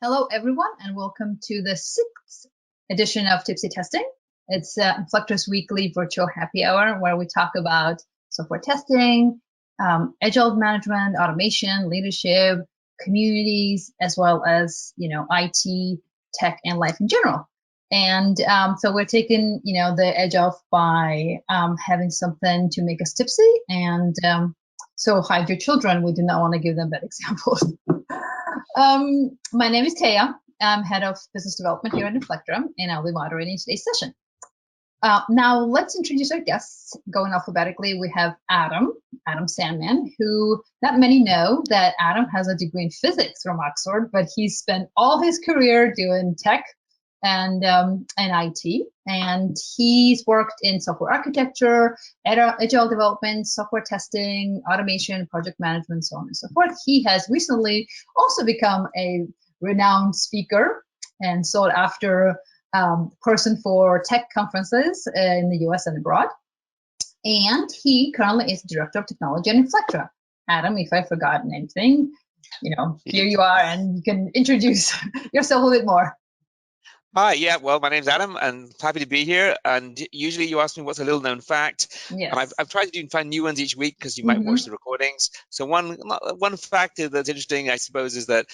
Hello, everyone, and welcome to the 6th edition of Tipsy Testing. It's Inflectra's weekly virtual happy hour where we talk about software testing, agile management, automation, leadership, communities, as well as, IT, tech, and life in general. And so we're taking, the edge off by having something to make us tipsy. And so hide your children. We do not want to give them bad examples. My name is Taya. I'm head of business development here at Inflectra, and I'll be moderating today's session. Now let's introduce our guests. Going alphabetically, we have Adam Sandman, who not many know that Adam has a degree in physics from Oxford, but he spent all his career doing tech and IT, and he's worked in software architecture, agile development, software testing, automation, project management, so on and so forth. He has recently also become a renowned speaker and sought after person for tech conferences in the US and abroad. And he currently is director of technology at Inflectra. Adam, if I've forgotten anything, here you are, and you can introduce yourself a little bit more. Hi, yeah, well, my name's Adam, and happy to be here. And usually you ask me what's a little known fact. Yes. And I've tried to find new ones each week because you might watch the recordings. So one fact that's interesting, I suppose, is that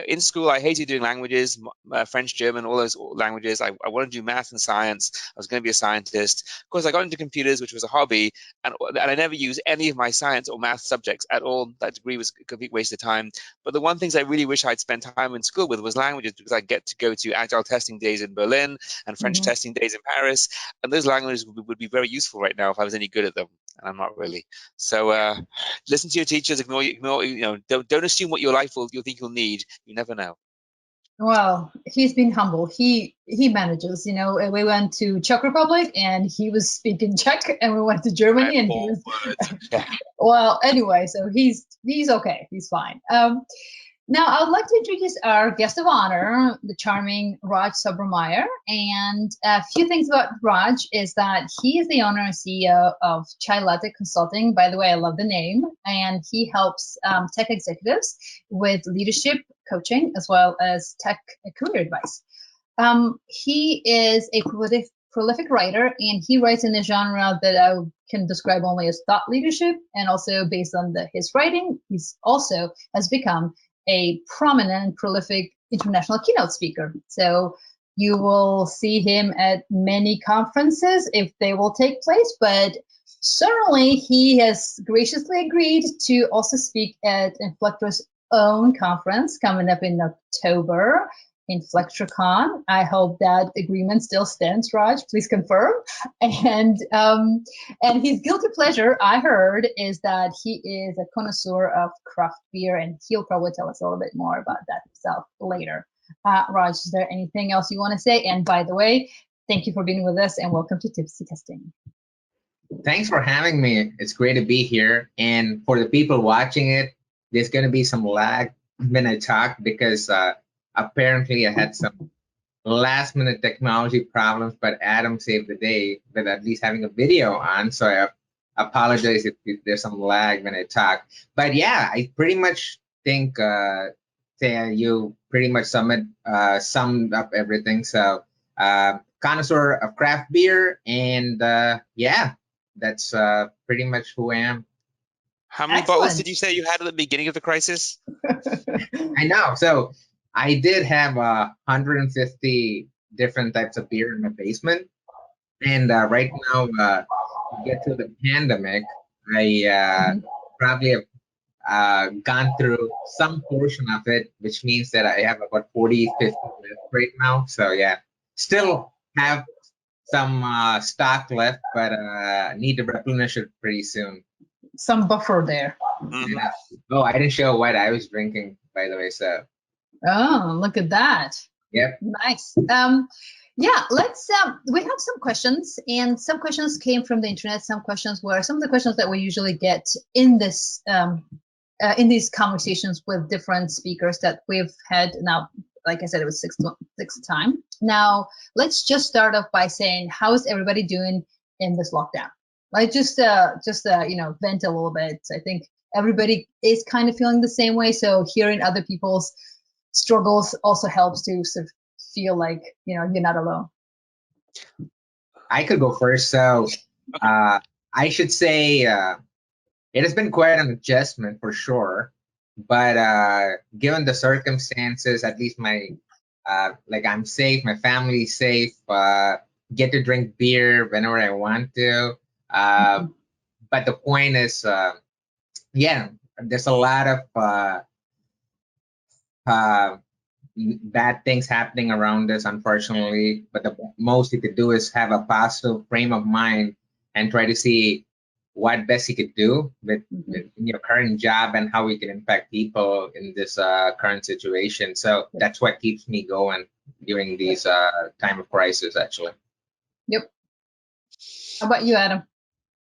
in school, I hated doing languages, French, German, all those languages. I wanted to do math and science. I was going to be a scientist. Of course, I got into computers, which was a hobby, and I never used any of my science or math subjects at all. That degree was a complete waste of time. But the one things I really wish I'd spent time in school with was languages, because I get to go to agile testing days in Berlin and French testing days in Paris, and those languages would be very useful right now if I was any good at them. And I'm not really. So listen to your teachers. Ignore. Don't assume what your life you'll think you'll need. You never know. Well, he's been humble. He manages. We went to Czech Republic and he was speaking Czech, and we went to Germany and he was. Well, anyway, so he's okay. He's fine. Now, I would like to introduce our guest of honor, the charming Raj Subrameyer. And a few things about Raj is that he is the owner and CEO of ChaiLatte Consulting. By the way, I love the name. And he helps tech executives with leadership coaching as well as tech career advice. He is a prolific writer, and he writes in a genre that I can describe only as thought leadership. And also based on his writing, he's also has become a prominent and prolific international keynote speaker. So you will see him at many conferences if they will take place, but certainly he has graciously agreed to also speak at Inflectra's own conference coming up in October, InflectraCon. I hope that agreement still stands, Raj. Please confirm. And his guilty pleasure, I heard, is that he is a connoisseur of craft beer, and he'll probably tell us a little bit more about that himself later. Raj, is there anything else you want to say? And by the way, thank you for being with us, and welcome to Tipsy Testing. Thanks for having me. It's great to be here. And for the people watching it, there's going to be some lag when I talk because apparently I had some last-minute technology problems, but Adam saved the day with at least having a video on. So I apologize if there's some lag when I talk. But yeah, I pretty much think you pretty much summed up everything. So connoisseur of craft beer, and yeah, that's pretty much who I am. How many bottles did you say you had at the beginning of the crisis? I know. So I did have 150 different types of beer in my basement. And right now, to get to the pandemic, I probably have gone through some portion of it, which means that I have about 40, 50 left right now. So yeah, still have some stock left, but need to replenish it pretty soon. Some buffer there. Yeah. Oh, I didn't show what I was drinking, by the way, so. Oh, look at that. Yep. Nice. Yeah, let's, we have some questions, and some questions came from the internet. Some questions were some of the questions that we usually get in this, in these conversations with different speakers that we've had now. Like I said, it was sixth time. Now, let's just start off by saying, how is everybody doing in this lockdown? Like just vent a little bit. I think everybody is kind of feeling the same way. So hearing other people's struggles also helps to sort of feel like, you know, you're not alone. I could go first. So I should say it has been quite an adjustment for sure. But given the circumstances, at least my like I'm safe, my family's safe, get to drink beer whenever I want to. But the point is, yeah, there's a lot of bad things happening around us, unfortunately. But the most you could do is have a positive frame of mind and try to see what best you could do with your current job and how we can impact people in this current situation. So that's what keeps me going during these time of crisis, actually. Yep. How about you, Adam?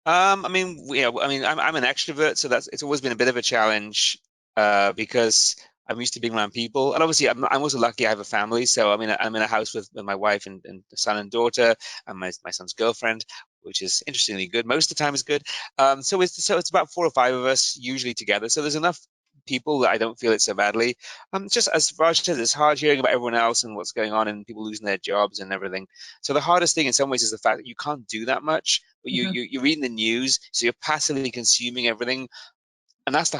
I mean, I'm an extrovert, so it's always been a bit of a challenge because I'm used to being around people, and obviously I'm also lucky I have a family. So I'm in a house with my wife and son and daughter and my son's girlfriend, which is interestingly good. Most of the time is good. So it's about 4 or 5 of us usually together. So there's enough people that I don't feel it so badly. Just as Raj says, it's hard hearing about everyone else and what's going on and people losing their jobs and everything. So the hardest thing in some ways is the fact that you can't do that much, but you're reading the news, so you're passively consuming everything. And that's the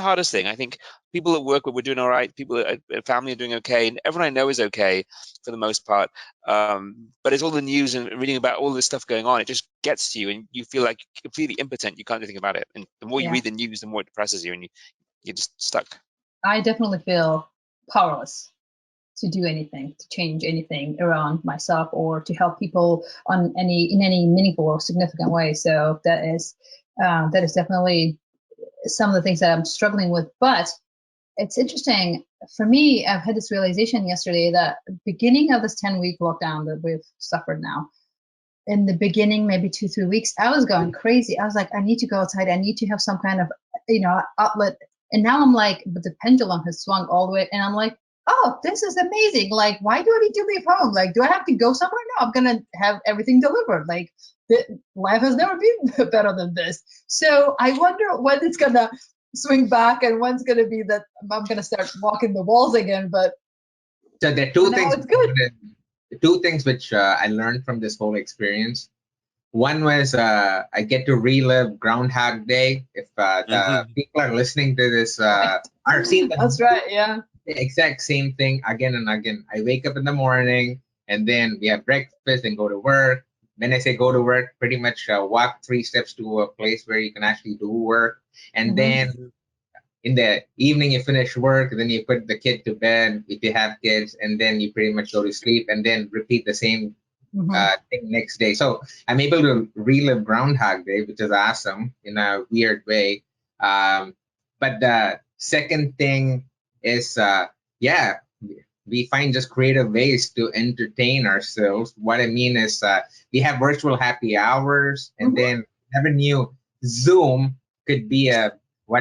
hardest thing. I think people at work, we're doing all right. People at family are doing okay, and everyone I know is okay for the most part. But it's all the news and reading about all this stuff going on. It just gets to you, and you feel like completely impotent. You can't do anything about it. And the more you read the news, the more it depresses you, and you're just stuck. I definitely feel powerless to do anything, to change anything around myself or to help people in any meaningful or significant way. So that is definitely some of the things that I'm struggling with. But it's interesting for me. I've had this realization yesterday that beginning of this 10-week lockdown that we've suffered now, in the beginning, maybe 2-3 weeks, I was going crazy. I was like, I need to go outside. I need to have some kind of, outlet. And now I'm like, but the pendulum has swung all the way. And I'm like, oh, this is amazing. Like, why do I need to leave home? Like, do I have to go somewhere? No, I'm going to have everything delivered. Like, life has never been better than this. So I wonder when it's going to swing back and when's going to be that I'm going to start walking the walls again. But so there are two things. It's good. The 2 things which I learned from this whole experience. One was I get to relive Groundhog Day. If the people are listening to this, are seeing that's right, yeah. The exact same thing again and again. I wake up in the morning and then we have breakfast and go to work. When I say go to work, pretty much walk 3 steps to a place where you can actually do work. And then in the evening, you finish work, then you put the kid to bed if you have kids, and then you pretty much go to sleep and then repeat the same thing next day. So I'm able to relive Groundhog Day, which is awesome in a weird way. But the second thing is, we find just creative ways to entertain ourselves. What I mean is we have virtual happy hours, and then never knew Zoom could be a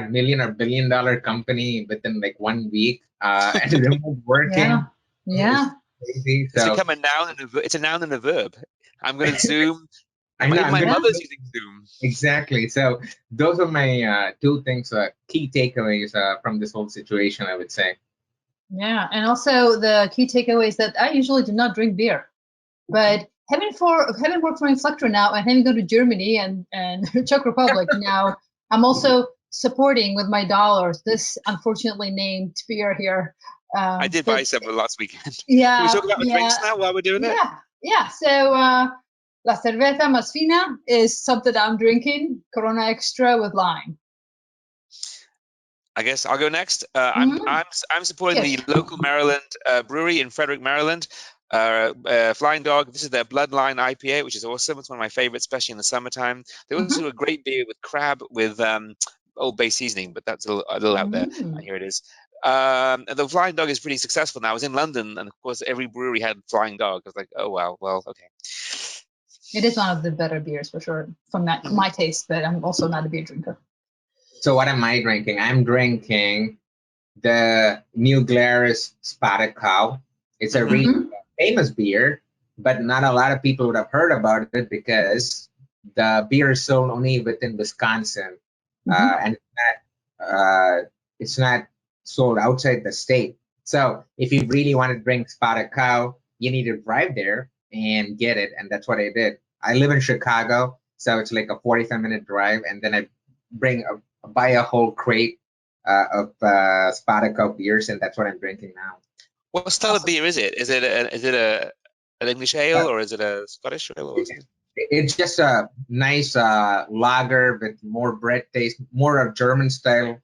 million or billion dollar company within like 1 week and remote working. Yeah. Crazy. It's become a noun it's a noun and a verb. I'm going to Zoom. I know, my mother's using Zoom. Exactly. So those are my 2 things, key takeaways from this whole situation, I would say. Yeah, and also the key takeaway is that I usually do not drink beer, but having worked for Inflectra now and having gone to Germany and Czech Republic now, I'm also supporting with my dollars this unfortunately named beer here. I did buy some last weekend. Yeah. Can we talk about the drinks now while we're doing it? Yeah. So La Cerveza Más Fina is something I'm drinking, Corona Extra with lime. I guess I'll go next. I'm supporting the local Maryland brewery in Frederick, Maryland. Flying Dog. This is their Bloodline IPA, which is awesome. It's one of my favorites, especially in the summertime. They also do a great beer with crab with Old Bay seasoning, but that's a little out there. And here it is. The Flying Dog is pretty successful now. I was in London, and of course, every brewery had Flying Dog. I was like, oh wow, well, okay. It is one of the better beers for sure, from my taste, but I'm also not a beer drinker. So what am I drinking? I'm drinking the new Glarus Spotted Cow. It's a really famous beer, but not a lot of people would have heard about it because the beer is sold only within Wisconsin, and it's not sold outside the state. So if you really want to drink Spotted Cow, you need to drive there and get it. And that's what I did. I live in Chicago, so it's like a 45-minute drive. And then I buy a whole crate of Spotted Cow beers, and that's what I'm drinking now. What style of beer is it? Is it an English ale, or is it a Scottish ale? Or it's just a nice lager with more bread taste, more of German style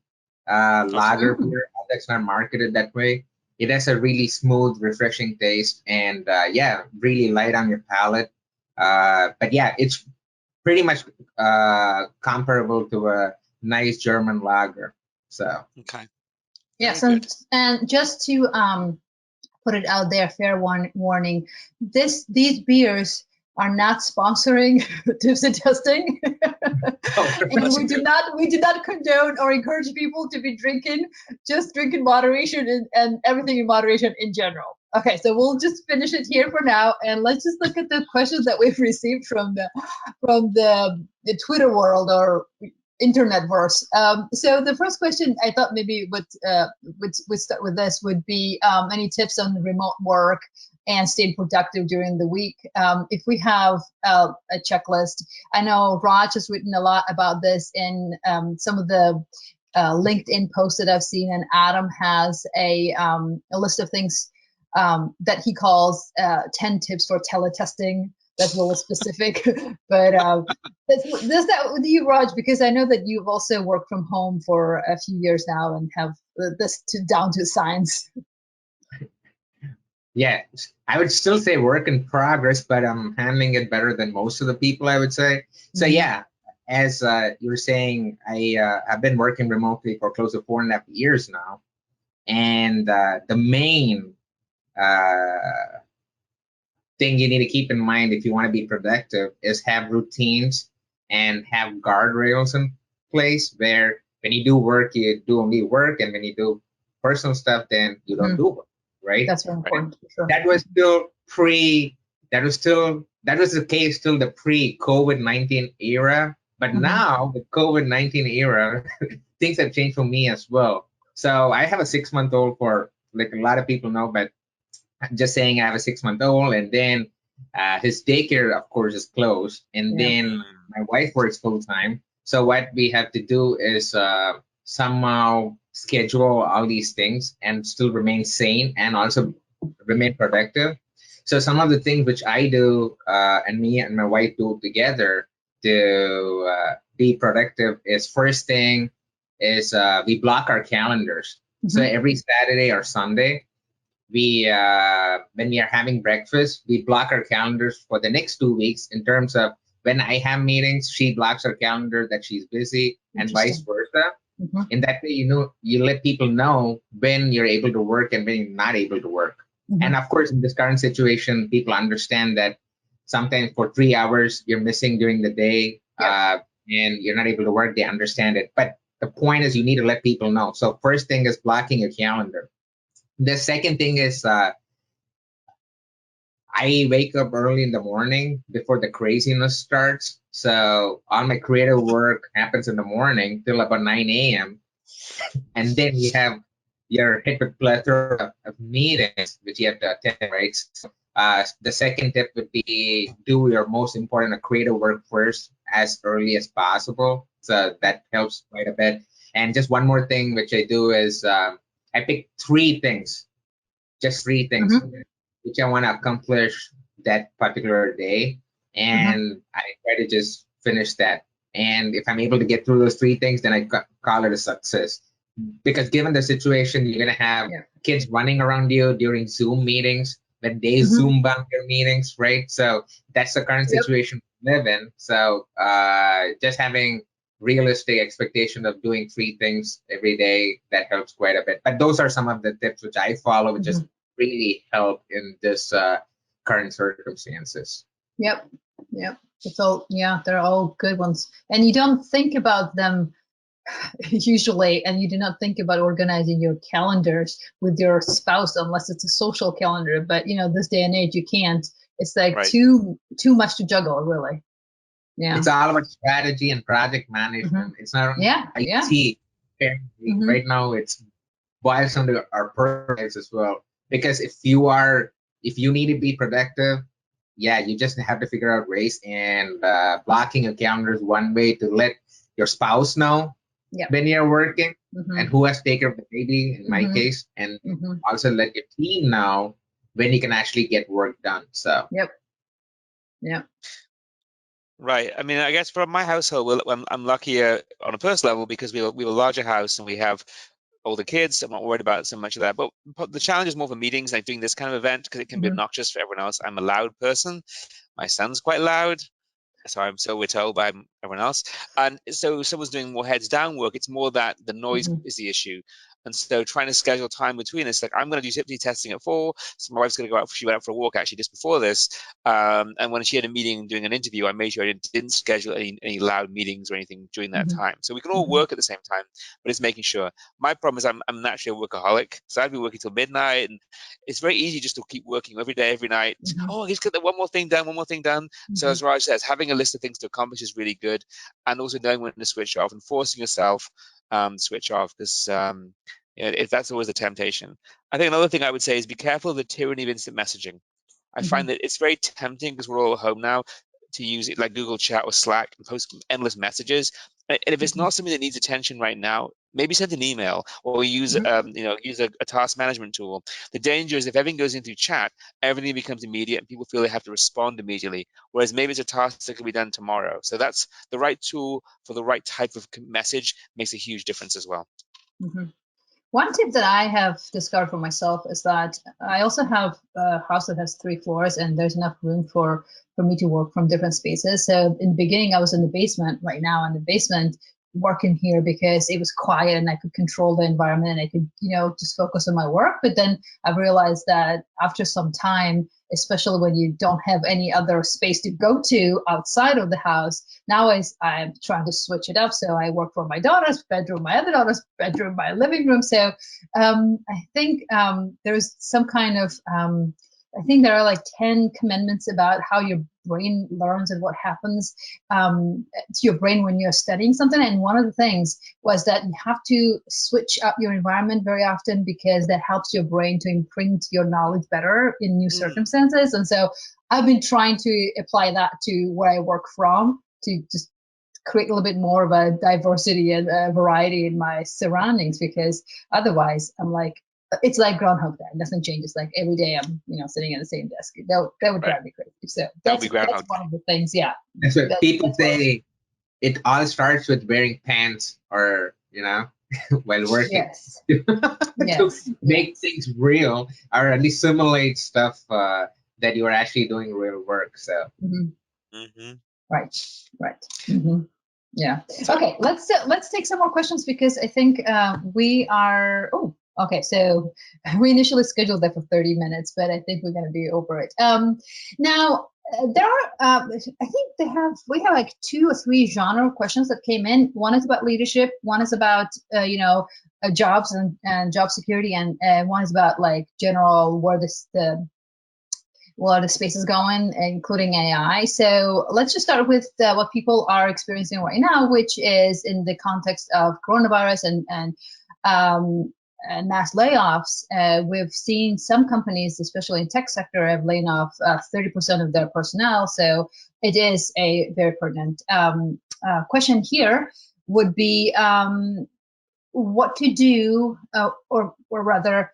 lager beer that's not marketed that way. It has a really smooth, refreshing taste, and yeah, really light on your palate. But yeah, it's pretty much comparable to a nice German lager. So okay. Yes, and just to put it out there, fair warning, these beers are not sponsoring Tipsy testing. And we do not condone or encourage people to be drinking. Just drink in moderation and everything in moderation in general. Okay, so we'll just finish it here for now, and let's just look at the questions that we've received from the Twitter world or internetverse. So the first question I thought maybe would start with this would be any tips on remote work and staying productive during the week. If we have a checklist, I know Raj has written a lot about this in some of the LinkedIn posts that I've seen, and Adam has a list of things that he calls 10 tips for teletesting. That's a little specific, but does that with you, Raj? Because I know that you've also worked from home for a few years now and have this down to science. Yeah, I would still say work in progress, but I'm handling it better than most of the people, I would say. So yeah, as you were saying, I've been working remotely for close to 4.5 years now, and the main thing you need to keep in mind if you want to be productive is have routines and have guardrails in place where when you do work, you do only work, and when you do personal stuff, then you don't do work, right? That's very important. Sure. That was the case till the pre-COVID-19 era. But now with COVID-19 era, things have changed for me as well. So I have a 6-month-old, for like a lot of people know, but I'm just saying I have a 6-month-old, and then his daycare, of course, is closed, and then my wife works full time. So what we have to do is somehow schedule all these things and still remain sane and also remain productive. So some of the things which I do and me and my wife do together to be productive is, first thing is we block our calendars. So every Saturday or Sunday, we when we are having breakfast, we block our calendars for the next 2 weeks in terms of when I have meetings, she blocks her calendar that she's busy, and vice versa. In that way, you let people know when you're able to work and when you're not able to work. And of course, in this current situation, people understand that sometimes for 3 hours you're missing during the day and you're not able to work. They understand it. But the point is, you need to let people know. So first thing is blocking your calendar. The second thing is I wake up early in the morning before the craziness starts. So all my creative work happens in the morning till about 9 a.m. And then you're hit with plethora of meetings which you have to attend, right? So, the second tip would be do your most important creative work first as early as possible. So that helps quite a bit. And just one more thing which I do is I pick 3 things, just 3 things, which I want to accomplish that particular day. And I try to just finish that. And if I'm able to get through those 3 things, then I call it a success. Because given the situation, you're going to have kids running around you during Zoom meetings, when they Zoom bomb your meetings, right? So that's the current situation we live in. So just having realistic expectation of doing 3 things every day, that helps quite a bit. But those are some of the tips which I follow, which just really help in this current circumstances. Yep. So they're all good ones, and you don't think about them usually, and you do not think about organizing your calendars with your spouse unless it's a social calendar. But this day and age, you can't. It's like too much to juggle, really. Yeah, it's all about strategy and project management. It's not IT. Right now, it's boils down to our personal lives as well. Because if you need to be productive, yeah, you just have to figure out ways, and blocking your calendar is one way to let your spouse know when you're working and who has taken care of the baby in my case, and also let your team know when you can actually get work done. So Right. I mean, I guess from my household, I'm luckier on a personal level because we have a larger house and we have older kids. I'm not worried about so much of that. But the challenge is more for meetings, like doing this kind of event, because it can be obnoxious for everyone else. I'm a loud person. My son's quite loud. So we're told by everyone else. And so if someone's doing more heads down work, it's more that the noise is the issue. And so trying to schedule time between us, like I'm going to do Tipsy testing at 4. So my wife's going to go out. She went out for a walk actually just before this. And when she had a meeting doing an interview, I made sure I didn't schedule any loud meetings or anything during that time. So we can all work at the same time, but it's making sure. My problem is I'm naturally a workaholic. So I'd be working till midnight, and it's very easy just to keep working every day, every night. Oh, just get that one more thing done, one more thing done. So as Raj says, having a list of things to accomplish is really good, and also knowing when to switch off and forcing yourself to switch off, because if that's always a temptation. I think another thing I would say is be careful of the tyranny of instant messaging. I find that it's very tempting, because we're all at home now, to use it like Google Chat or Slack and post endless messages. And if it's not something that needs attention right now, maybe send an email or use use a task management tool. The danger is if everything goes into chat, everything becomes immediate and people feel they have to respond immediately. Whereas maybe it's a task that can be done tomorrow. So that's the right tool for the right type of message makes a huge difference as well. One tip that I have discovered for myself is that I also have a house that has 3 floors, and there's enough room for me to work from different spaces. So in the beginning, I was in the basement. Right now, I'm in the basement working here because it was quiet and I could control the environment and I could, just focus on my work. But then I realized that after some time, especially when you don't have any other space to go to outside of the house, now I'm trying to switch it up. So I work from my daughter's bedroom, my other daughter's bedroom, my living room. So I think there's some kind of, I think there are like 10 commandments about how your brain learns and what happens to your brain when you're studying something. And one of the things was that you have to switch up your environment very often, because that helps your brain to imprint your knowledge better in new circumstances. And so I've been trying to apply that to where I work from, to just create a little bit more of a diversity and variety in my surroundings, because otherwise I'm like, it's like Groundhog Day. Nothing changes. Like every day I'm, sitting at the same desk. That would drive me crazy. So that's one of the things. Yeah. That's what people say. It all starts with wearing pants, or while working. Yes. To make things real, or at least simulate stuff that you are actually doing real work. So. Right. Yeah. Okay. Let's take some more questions, because I think we are. Oh. Okay, so we initially scheduled that for 30 minutes, but I think we're going to be over it. Now, there are, I think we have like 2 or 3 genre questions that came in. One is about leadership, one is about, jobs and job security, and one is about like general where the space is going, including AI. So let's just start with what people are experiencing right now, which is in the context of coronavirus and mass layoffs. We've seen some companies, especially in tech sector, have laid off 30% of their personnel. So it is a very pertinent question here would be what to do, or rather,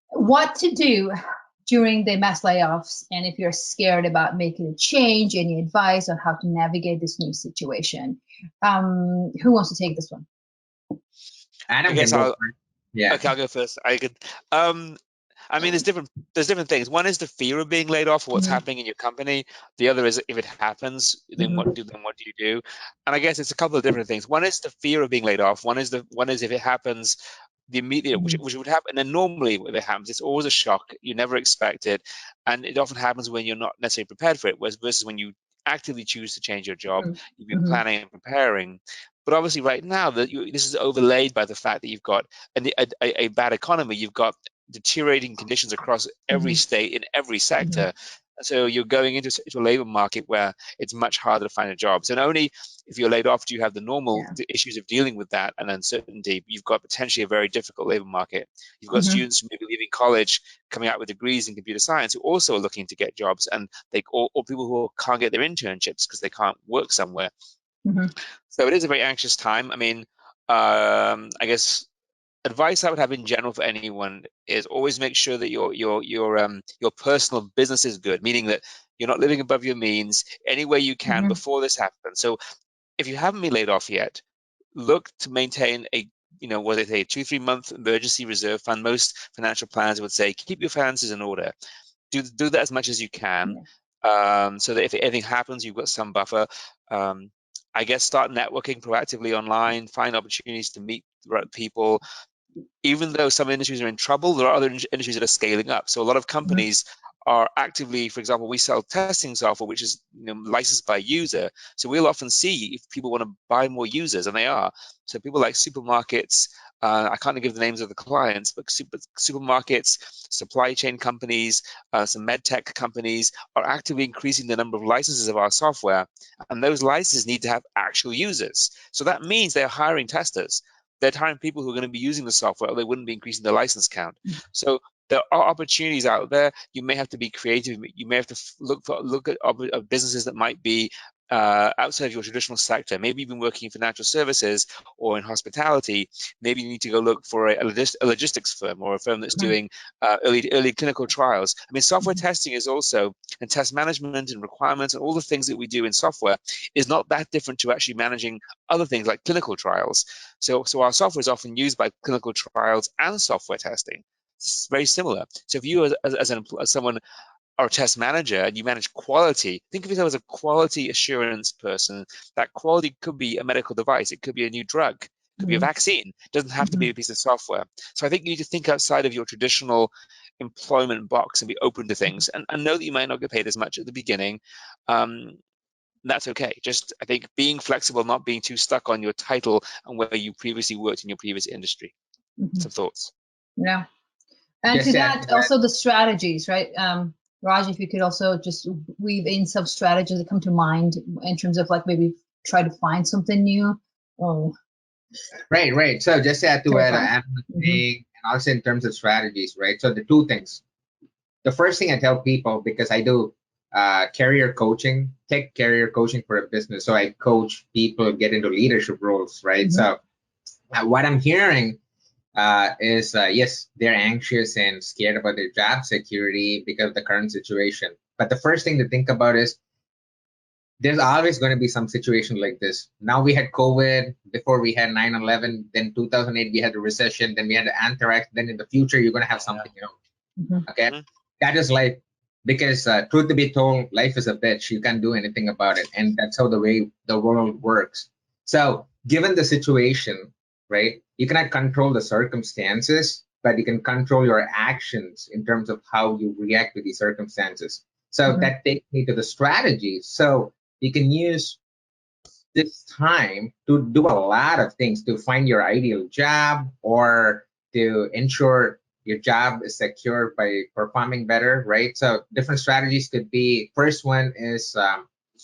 what to do during the mass layoffs, and if you're scared about making a change, any advice on how to navigate this new situation. Who wants to take this one? Adam, I guess I'll go first. I could. I mean, there's different things. One is the fear of being laid off, or what's happening in your company. The other is if it happens, then what do you do? And I guess it's a couple of different things. One is the fear of being laid off. One is if it happens, the immediate, which would happen. And then normally if it happens, it's always a shock. You never expect it, and it often happens when you're not necessarily prepared for it. Versus when you actively choose to change your job, you've been planning and preparing. But obviously, right now, this is overlaid by the fact that you've got a bad economy. You've got deteriorating conditions across every state in every sector. So you're going into a labor market where it's much harder to find a job. So not only if you're laid off do you have the normal issues of dealing with that and uncertainty, you've got potentially a very difficult labor market. You've got students who may be leaving college, coming out with degrees in computer science, who also are looking to get jobs, and or people who can't get their internships because they can't work somewhere. So it is a very anxious time. I mean, I guess advice I would have in general for anyone is always make sure that your personal business is good, meaning that you're not living above your means any way you can before this happens. So if you haven't been laid off yet, look to maintain a, what they say, 2-3 month emergency reserve fund. Most financial planners would say keep your finances in order. Do that as much as you can, so that if anything happens, you've got some buffer. I guess start networking proactively online, find opportunities to meet the right people. Even though some industries are in trouble, there are other industries that are scaling up. So a lot of companies are actively, for example, we sell testing software, which is licensed by user. So we'll often see if people want to buy more users, and they are. So people like supermarkets, I can't give the names of the clients, but supermarkets, supply chain companies, some med tech companies are actively increasing the number of licenses of our software. And those licenses need to have actual users. So that means they're hiring testers. They're hiring people who are going to be using the software, or they wouldn't be increasing the license count. So there are opportunities out there. You may have to be creative. You may have to look at businesses that might be outside of your traditional sector. Maybe you've been working in financial services or in hospitality. Maybe you need to go look for a logistics firm, or a firm that's doing early clinical trials. I mean, software testing is also, and test management and requirements and all the things that we do in software is not that different to actually managing other things like clinical trials. So our software is often used by clinical trials and software testing. It's very similar. So if you as someone or a test manager and you manage quality, think of yourself as a quality assurance person. That quality could be a medical device. It could be a new drug. It could be a vaccine. It doesn't have to be a piece of software. So I think you need to think outside of your traditional employment box and be open to things, and know that you might not get paid as much at the beginning. That's okay. Just, I think, being flexible, not being too stuck on your title and where you previously worked in your previous industry. Some thoughts. Yeah. And to that, also the strategies, right? Raj, if you could also just weave in some strategies that come to mind in terms of like maybe try to find something new. Right. So just to add to what I'm saying, and also in terms of strategies, right? So the two things. The first thing I tell people, because I do career coaching, tech career coaching for a business. So I coach people get into leadership roles, right? So what I'm hearing is yes, they're anxious and scared about their job security because of the current situation. But the first thing to think about is there's always going to be some situation like this. Now we had COVID, before we had 9/11, then 2008 we had the recession, then we had the anthrax, then in the future you're going to have something else. Okay, that is life. Because truth to be told, life is a bitch. You can't do anything about it, and that's how the way the world works. So given the situation, right, you cannot control the circumstances, but you can control your actions in terms of how you react to these circumstances. So that takes me to the strategies. So you can use this time to do a lot of things to find your ideal job, or to ensure your job is secure by performing better, right? So different strategies could be, first one is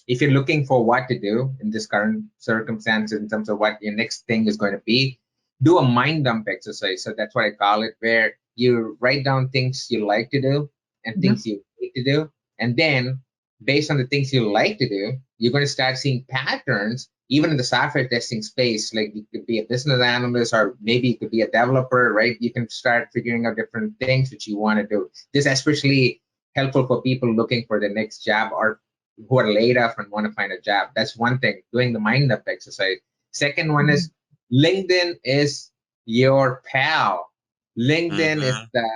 if you're looking for what to do in this current circumstance in terms of what your next thing is going to be, do a mind dump exercise. So that's what I call it, where you write down things you like to do and things you hate to do. And then based on the things you like to do, you're going to start seeing patterns, even in the software testing space. Like you could be a business analyst, or maybe you could be a developer, right? You can start figuring out different things that you want to do. This is especially helpful for people looking for the next job, or who are laid off and want to find a job. That's one thing, doing the mind up exercise. Second one is LinkedIn is your pal. LinkedIn is the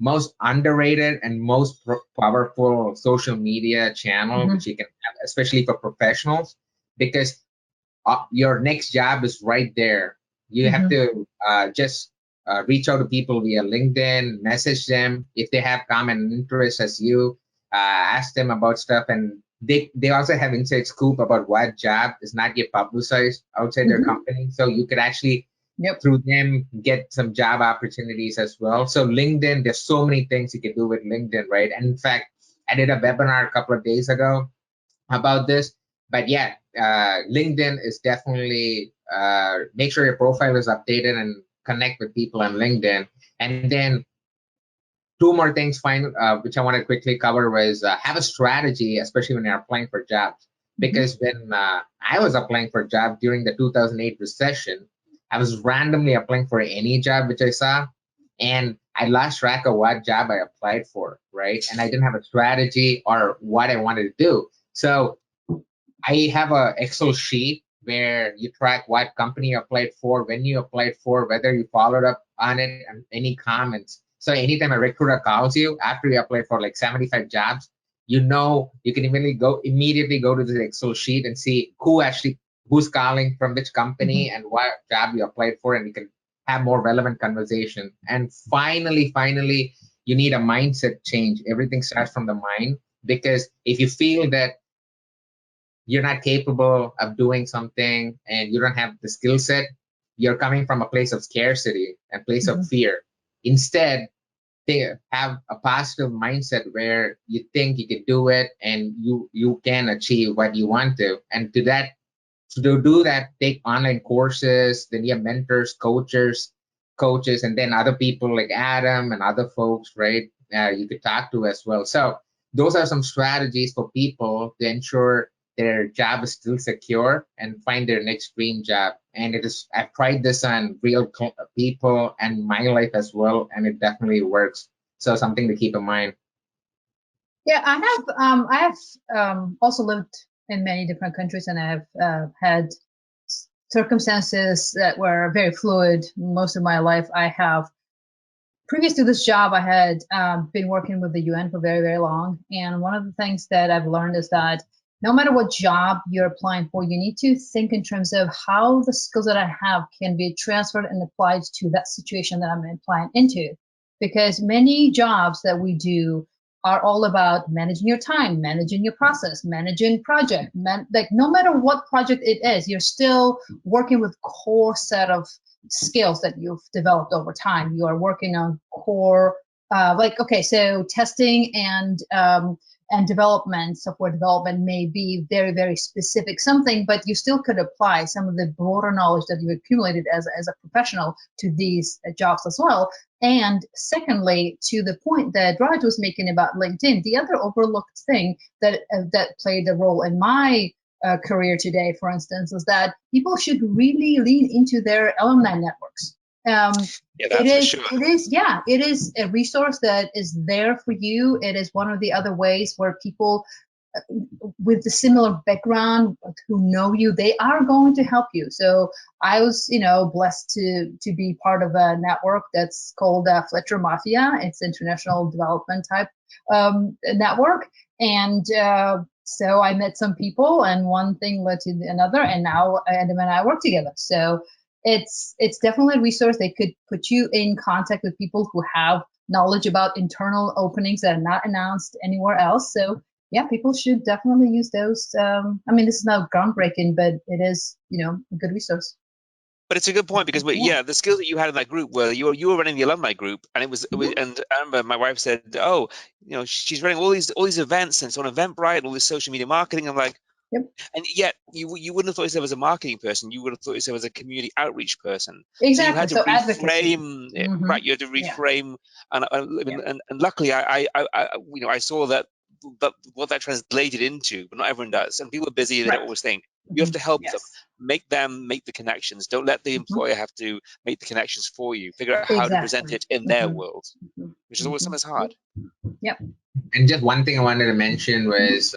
most underrated and most powerful social media channel which you can have, especially for professionals, because your next job is right there. You have to just reach out to people via LinkedIn, message them if they have common interests as you, ask them about stuff, and they also have inside scoop about what job is not yet publicized outside their company. So you could actually through them get some job opportunities as well. So LinkedIn, there's so many things you can do with LinkedIn, right? And in fact, I did a webinar a couple of days ago about this. But yeah, LinkedIn is definitely, make sure your profile is updated and connect with people on LinkedIn. And then two more things, which I want to quickly cover was have a strategy, especially when you're applying for jobs. Because when I was applying for a job during the 2008 recession, I was randomly applying for any job which I saw, and I lost track of what job I applied for, right? And I didn't have a strategy or what I wanted to do. So I have a Excel sheet where you track what company you applied for, when you applied for, whether you followed up on it, and any comments. So anytime a recruiter calls you after you apply for like 75 jobs, you know you can immediately go to the Excel sheet and see who's calling from which company and what job you applied for, and you can have more relevant conversation. And finally, you need a mindset change. Everything starts from the mind, because if you feel that you're not capable of doing something and you don't have the skill set, you're coming from a place of scarcity and place of fear. Instead, have a positive mindset where you think you can do it and you can achieve what you want to. And to do that, take online courses, then you have mentors, coaches, and then other people like Adam and other folks, right? You could talk to as well. So those are some strategies for people to ensure their job is still secure and find their next dream job. And I've tried this on real people and my life as well, and it definitely works. So something to keep in mind. Yeah, I have also lived in many different countries, and I have had circumstances that were very fluid most of my life. Previous to this job, I had been working with the UN for very, very long. And one of the things that I've learned is that no matter what job you're applying for, you need to think in terms of how the skills that I have can be transferred and applied to that situation that I'm applying into. Because many jobs that we do are all about managing your time, managing your process, managing project. Like no matter what project it is, you're still working with core set of skills that you've developed over time. You are working on core, so testing and development, software development may be very, very specific something, but you still could apply some of the broader knowledge that you've accumulated as a professional to these jobs as well. And secondly, to the point that Raj was making about LinkedIn, the other overlooked thing that played a role in my career today, for instance, is that people should really lean into their alumni networks. It is a resource that is there for you. It is one of the other ways where people with the similar background who know you, they are going to help you. So I was, blessed to be part of a network that's called Inflectra Mafia. It's international development type network. And so I met some people, and one thing led to another, and now Adam and I work together. So it's definitely a resource. They could put you in contact with people who have knowledge about internal openings that are not announced anywhere else. So yeah, people should definitely use those. This is not groundbreaking, but it is, a good resource. But it's a good point, because the skills that you had in that group were you were running the alumni group, and and I remember my wife said, "Oh, she's running all these events, and it's on Eventbrite, all this social media marketing." I'm like, yep. And yet you wouldn't have thought yourself as a marketing person. You would have thought yourself as a community outreach person. Exactly. So you had to reframe, right? You had to reframe, and luckily I saw that what that translated into, but not everyone does, and people are busy. They don't always think. You have to help them make the connections. Don't let the employer have to make the connections for you. Figure out how to present it in their world, which is always sometimes hard. Yep. And just one thing I wanted to mention was,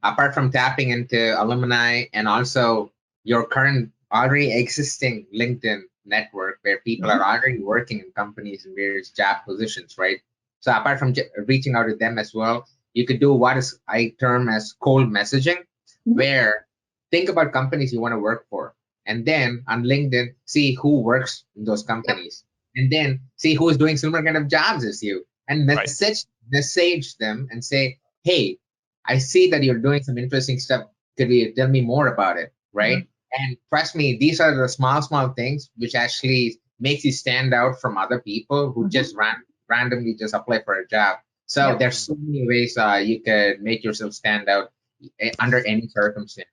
apart from tapping into alumni and also your current already existing LinkedIn network where people are already working in companies in various job positions, right? So apart from reaching out to them as well, you could do what I term as cold messaging, where think about companies you want to work for. And then on LinkedIn, see who works in those companies. And then see who is doing similar kind of jobs as you. And message them and say, hey, I see that you're doing some interesting stuff. Could you tell me more about it, right? And trust me, these are the small things which actually makes you stand out from other people who just randomly just apply for a job. So there's so many ways you could make yourself stand out under any circumstances.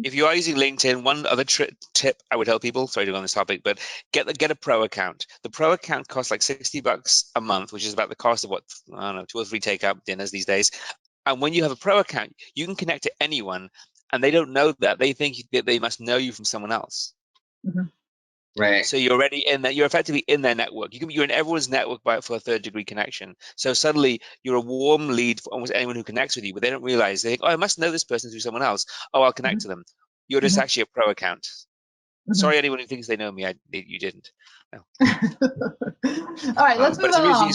If you are using LinkedIn, one other tip I would tell people, sorry to go on this topic, but get a pro account. The pro account costs like $60 a month, which is about the cost of what, I don't know, 2 or 3 takeout dinners these days. And when you have a pro account, you can connect to anyone, and they don't know that. They think that they must know you from someone else. Right. So you're already in that. You're effectively in their network. You're in everyone's network for a third-degree connection. So suddenly you're a warm lead for almost anyone who connects with you, but they don't realize. They think, oh, I must know this person through someone else. Oh, I'll connect to them. You're just actually a pro account. Sorry, anyone who thinks they know me. You didn't. No. All right, let's move along.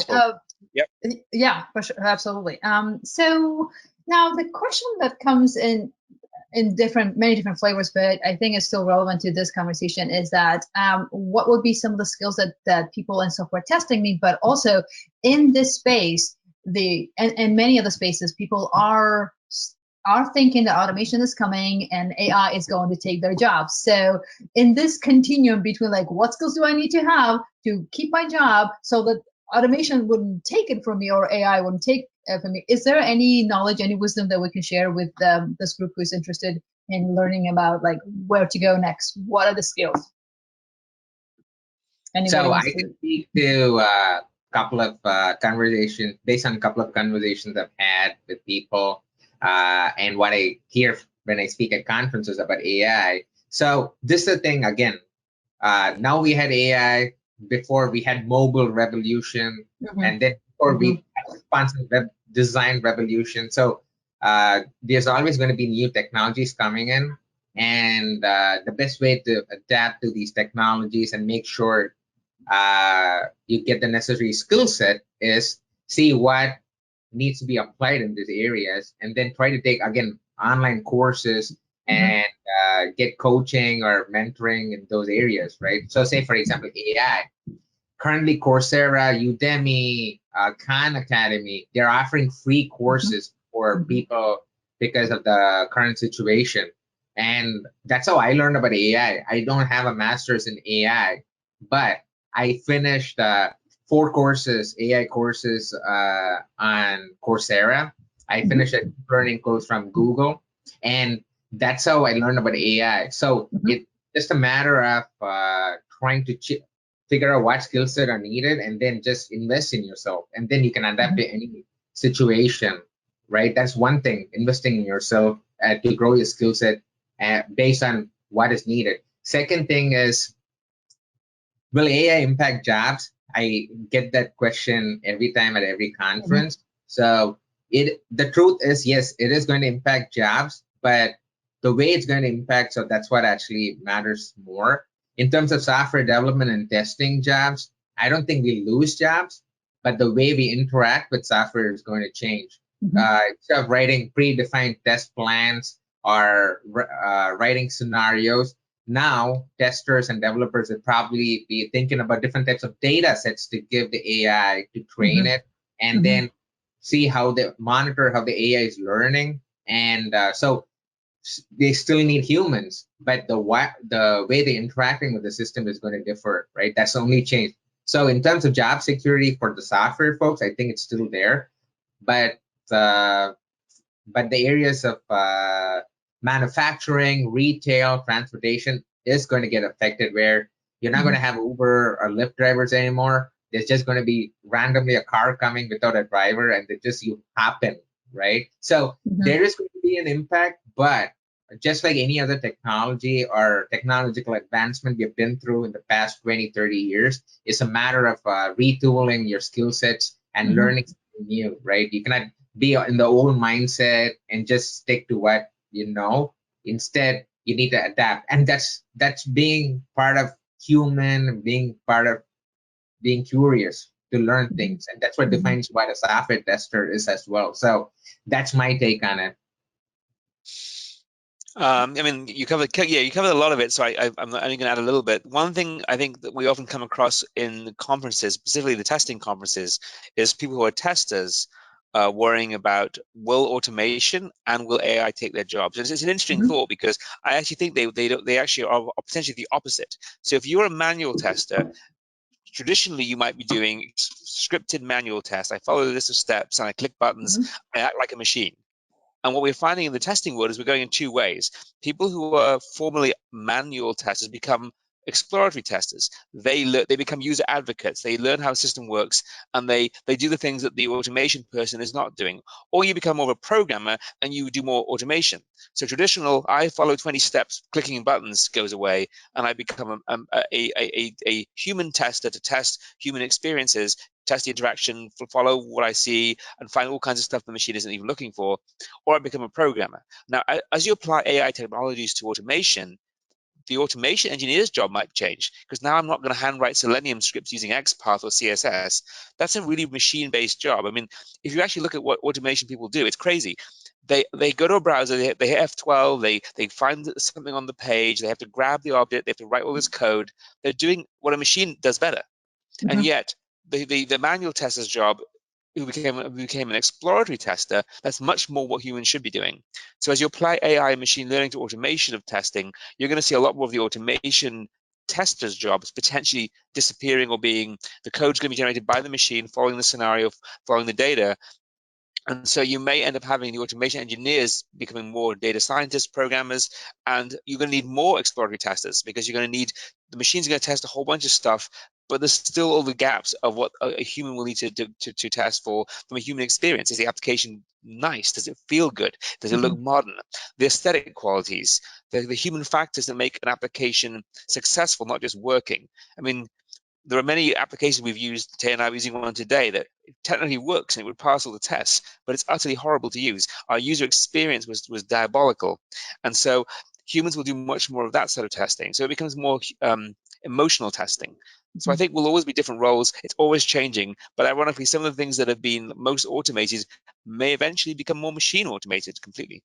Yep. Yeah, for sure, absolutely. So now the question that comes in many different flavors, but I think it's still relevant to this conversation, is that what would be some of the skills that people in software testing need, but also in this space, and many of the spaces, people are thinking that automation is coming and AI is going to take their jobs. So in this continuum between like, what skills do I need to have to keep my job so that automation wouldn't take it from me or AI wouldn't take it from me, is there any knowledge, any wisdom that we can share with this group who's interested in learning about like where to go next? What are the skills? So I can speak to a couple of conversations, based on a couple of conversations I've had with people and what I hear when I speak at conferences about AI. So this is the thing, again, now we had AI, before we had mobile revolution, and then before we had responsive web design revolution. So there's always going to be new technologies coming in, and the best way to adapt to these technologies and make sure you get the necessary skill set is see what needs to be applied in these areas, and then try to take, again, online courses and get coaching or mentoring in those areas, right? So say, for example, AI. Currently, Coursera, Udemy, Khan Academy, they're offering free courses for people because of the current situation. And that's how I learned about AI. I don't have a master's in AI, but I finished 4 courses, AI courses on Coursera. I finished a learning course from Google, and that's how I learned about AI. So it's just a matter of trying to figure out what skill set are needed, and then just invest in yourself, and then you can adapt to any situation, right? That's one thing, investing in yourself to grow your skill set based on what is needed. Second thing is, will AI impact jobs? I get that question every time at every conference. So the truth is, yes, it is going to impact jobs, but the way it's going to impact, so that's what actually matters more. In terms of software development and testing jobs, I don't think we lose jobs, but the way we interact with software is going to change. Instead of writing predefined test plans or writing scenarios, now testers and developers would probably be thinking about different types of data sets to give the AI to train it, and then see how they monitor how the AI is learning. And so they still need humans, but the way they're interacting with the system is going to differ, right? That's the only change. So in terms of job security for the software folks, I think it's still there, but the areas of manufacturing, retail, transportation is going to get affected, where you're not going to have Uber or Lyft drivers anymore. There's just going to be randomly a car coming without a driver, and you happen, right? So there is going to be an impact, but just like any other technology or technological advancement we've been through in the past 20, 30 years, it's a matter of retooling your skill sets and learning something new, right? You cannot be in the old mindset and just stick to what you know. Instead, you need to adapt. And that's being part of human, being part of being curious to learn things. And that's what defines what a software tester is as well. So that's my take on it. I mean, you covered a lot of it, so I'm only going to add a little bit. One thing I think that we often come across in conferences, specifically the testing conferences, is people who are testers worrying about, will automation and will AI take their jobs? It's an interesting thought, because I actually think they actually are potentially the opposite. So if you're a manual tester, traditionally you might be doing scripted manual tests. I follow a list of steps and I click buttons. I act like a machine. And what we're finding in the testing world is we're going in two ways. People who are formerly manual testers become exploratory testers. They become user advocates. They learn how a system works, and they do the things that the automation person is not doing. Or you become more of a programmer and you do more automation. So traditional, I follow 20 steps, clicking buttons goes away, and I become a human tester to test human experiences, test the interaction, follow what I see, and find all kinds of stuff the machine isn't even looking for, or I become a programmer. Now, as you apply AI technologies to automation, the automation engineer's job might change, because now I'm not going to handwrite Selenium scripts using XPath or CSS. That's a really machine-based job. I mean, if you actually look at what automation people do, it's crazy. They go to a browser, they hit F12, they find something on the page, they have to grab the object, they have to write all this code. They're doing what a machine does better. And yet, the manual tester's job, who became an exploratory tester, that's much more what humans should be doing. So as you apply AI and machine learning to automation of testing, you're going to see a lot more of the automation tester's jobs potentially disappearing, or being the code's going to be generated by the machine, following the scenario, following the data. And so you may end up having the automation engineers becoming more data scientists, programmers, and you're going to need more exploratory testers, because you're going to need, the machine's going to test a whole bunch of stuff, but there's still all the gaps of what a human will need to test for from a human experience. Is the application nice? Does it feel good? Does it look modern? The aesthetic qualities, the human factors that make an application successful, not just working. I mean, there are many applications we've used, Tay and I are using one today, that technically works and it would pass all the tests, but it's utterly horrible to use. Our user experience was diabolical. And so humans will do much more of that sort of testing. So it becomes more emotional testing. So I think we'll always be different roles. It's always changing. But ironically, some of the things that have been most automated may eventually become more machine automated completely.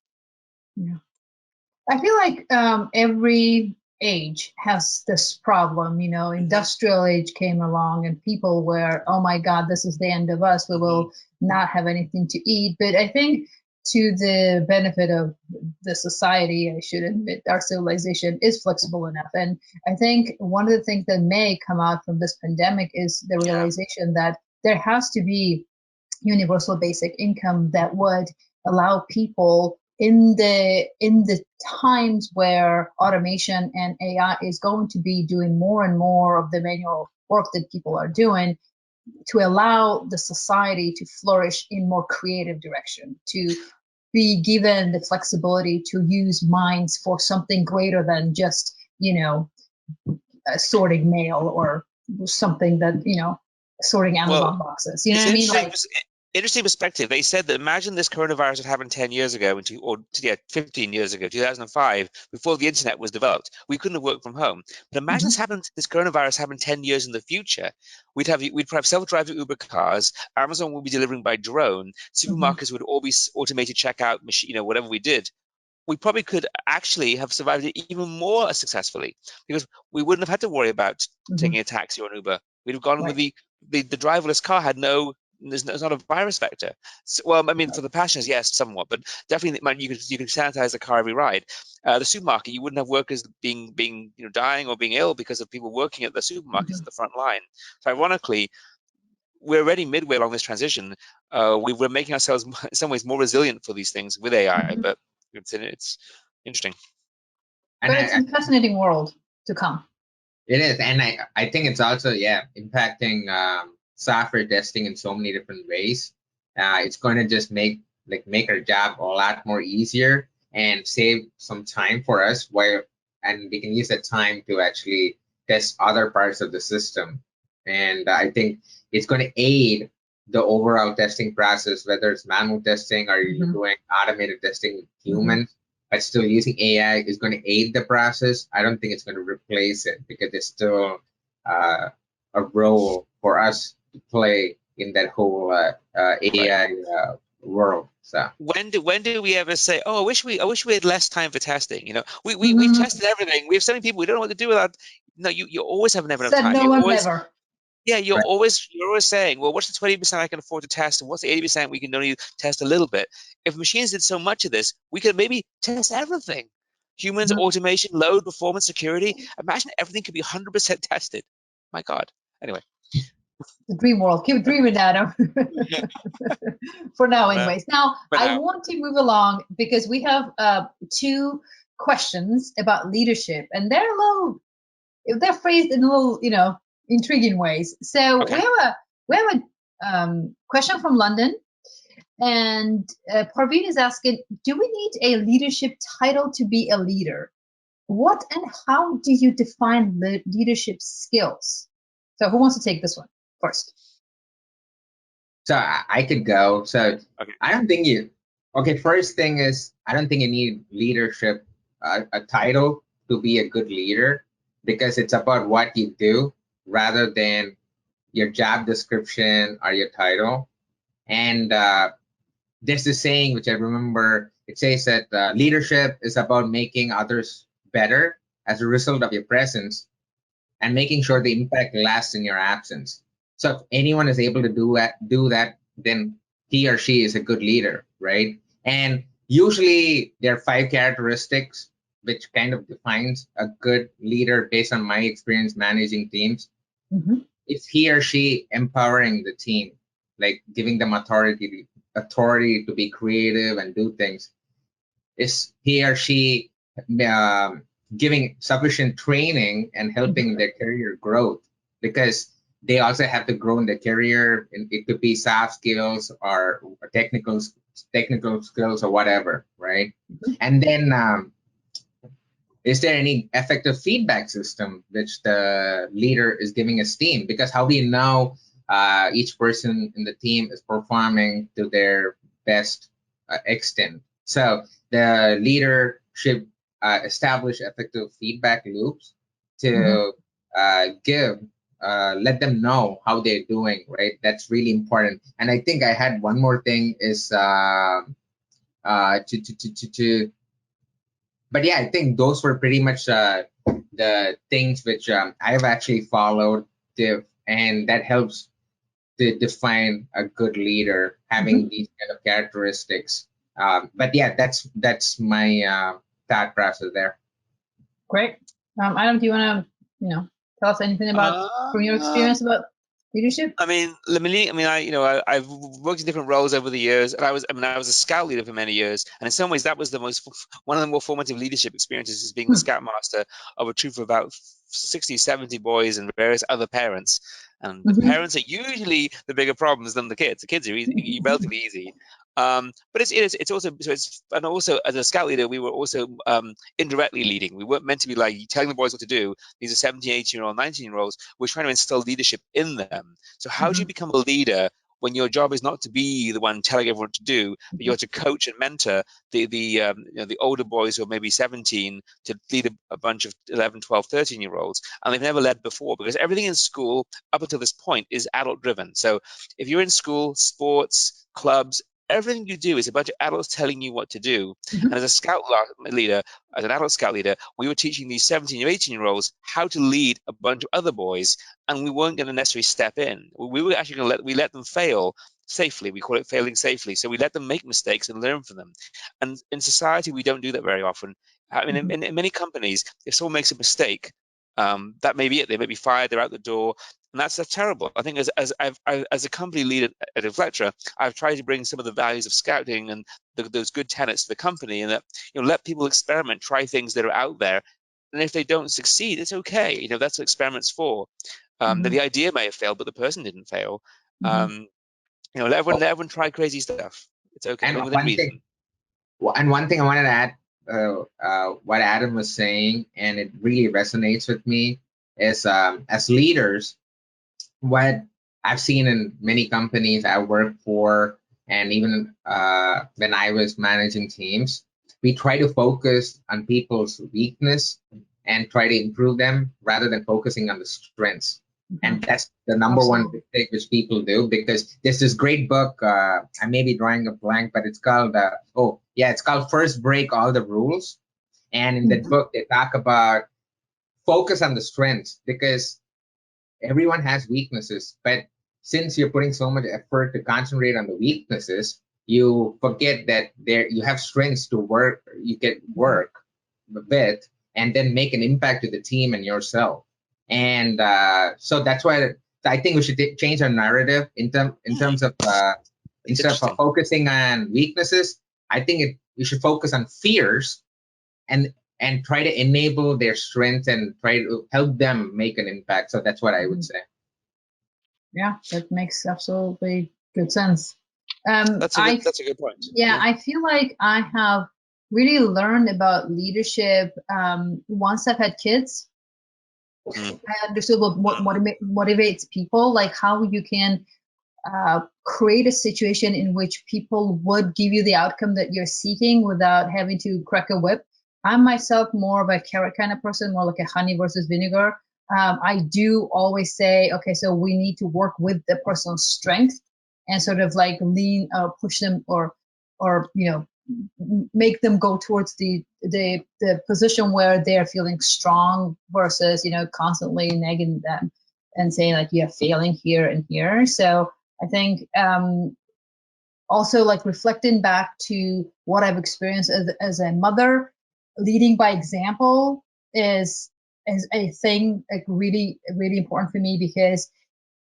Yeah. I feel like every age has this problem. You know, industrial age came along and people were, oh my God, this is the end of us. We will not have anything to eat. But I think, to the benefit of the society, I should admit, our civilization is flexible enough. And I think one of the things that may come out from this pandemic is the realization that there has to be universal basic income that would allow people in the times where automation and AI is going to be doing more and more of the manual work that people are doing, to allow the society to flourish in more creative direction, to be given the flexibility to use minds for something greater than just, sorting mail or something that, sorting Amazon boxes. You know what I mean? Like, interesting perspective. They said that imagine this coronavirus had happened 10 years ago, 15 years ago, 2005, before the internet was developed. We couldn't have worked from home. But imagine this coronavirus happened 10 years in the future. We'd have self-driving Uber cars. Amazon would be delivering by drone. Supermarkets would all be automated checkout machine, whatever we did. We probably could actually have survived it even more successfully, because we wouldn't have had to worry about taking a taxi or an Uber. We'd have gone with the driverless car had no. There's not a virus vector. So, well, I mean, for the passengers, yes, somewhat, but definitely, you can sanitize the car every ride. The supermarket, you wouldn't have workers being dying or being ill because of people working at the supermarkets at the front line. So, ironically, we're already midway along this transition. We're making ourselves, in some ways, more resilient for these things with AI. But it's interesting. But it's a fascinating world to come. It is, and I think it's also impacting software testing in so many different ways. It's going to just make our job a lot more easier and save some time for us, and we can use that time to actually test other parts of the system. And I think it's going to aid the overall testing process, whether it's manual testing or you're doing automated testing with humans. But still, using AI is going to aid the process. I don't think it's going to replace it, because it's still a role for us to play in that whole AI world. So when do we ever say, oh, I wish we had less time for testing? We've tested everything. We have so many people, we don't know what to do with that. No, you always have never enough time. No one ever. Yeah, you're always saying, well, what's the 20% I can afford to test, and what's the 80% we can only test a little bit? If machines did so much of this, we could maybe test everything. Humans, automation, load, performance, security. Imagine everything could be 100% tested. My God. Anyway. The dream world. Keep dreaming, Adam. For now, anyways. Now, I want to move along because we have 2 questions about leadership, and they're phrased in a little, intriguing ways. So we have a question from London, and Parveen is asking, do we need a leadership title to be a leader? What and how do you define leadership skills? So who wants to take this one first? So I could go. So I don't think first thing is, I don't think you need leadership, a title to be a good leader, because it's about what you do rather than your job description or your title. And there's this saying, which I remember, it says that leadership is about making others better as a result of your presence and making sure the impact lasts in your absence. So if anyone is able to do that, then he or she is a good leader, right? And usually there are 5 characteristics which kind of defines a good leader based on my experience managing teams. It's he or she empowering the team, like giving them authority to be creative and do things. Is he or she giving sufficient training and helping their career growth, because they also have to grow in their career, and it could be soft skills or technical skills or whatever, right? And then is there any effective feedback system which the leader is giving his team? Because how do you know each person in the team is performing to their best extent? So the leader should establish effective feedback loops to let them know how they're doing, right? That's really important. And I think I had one more thing is but yeah, I think those were pretty much the things which I've actually followed, and that helps to define a good leader, having these kind of characteristics. But yeah, that's my thought process there. Great. Adam, do you want to, tell us anything about from your experience about leadership? I've worked in different roles over the years, and I was a scout leader for many years, and in some ways that was one of the more formative leadership experiences, is being the scoutmaster of a troop of about 60, 70 boys and various other parents. And the parents are usually the bigger problems than the kids. The kids are relatively easy. But it's also as a scout leader, we were also indirectly leading. We weren't meant to be like telling the boys what to do. These are 17, 18-year-old, 19-year-olds. We're trying to instill leadership in them. So how do you become a leader when your job is not to be the one telling everyone what to do, but you're to coach and mentor the older boys who are maybe 17 to lead a bunch of 11, 12, 13-year-olds, and they've never led before, because everything in school up until this point is adult driven. So if you're in school, sports, clubs, everything you do is a bunch of adults telling you what to do. And as a scout leader, as an adult scout leader, we were teaching these 17 or 18-year-olds how to lead a bunch of other boys, and we weren't going to necessarily step in. We were actually going to let them fail safely. We call it failing safely. So we let them make mistakes and learn from them. And in society, we don't do that very often. I mean, in many companies, if someone makes a mistake, that may be it. They may be fired. They're out the door. And that's terrible. I think as a company leader at Inflectra, I've tried to bring some of the values of scouting and those good tenets to the company, and that let people experiment, try things that are out there, and if they don't succeed, it's okay. That's what experiments for. The idea may have failed, but the person didn't fail. Let everyone try crazy stuff. It's okay, and within reason. One thing I wanted to add, what Adam was saying, and it really resonates with me, is as leaders, what I've seen in many companies I work for, and even when I was managing teams, we try to focus on people's weakness and try to improve them rather than focusing on the strengths. And that's the number one mistake which people do, because there's this great book, I may be drawing a blank, but it's called, it's called First Break All the Rules. And in that book, they talk about focus on the strengths, because everyone has weaknesses, but since you're putting so much effort to concentrate on the weaknesses, you forget that you have strengths to work. You can work with and then make an impact to the team and yourself. And so that's why I think we should change our narrative in terms of instead of focusing on weaknesses. I think we should focus on fears and try to enable their strengths and try to help them make an impact. So that's what I would say. Yeah, that makes absolutely good sense. That's a good point. Yeah, I feel like I have really learned about leadership once I've had kids. I understood what motivates people, like how you can create a situation in which people would give you the outcome that you're seeking without having to crack a whip. I'm myself more of a carrot kind of person, more like a honey versus vinegar. I do always say, okay, so we need to work with the person's strength and sort of like lean or push them or make them go towards the position where they're feeling strong versus constantly nagging them and saying like you're failing here and here. So I think also like reflecting back to what I've experienced as a mother, leading by example is a thing like really important for me, because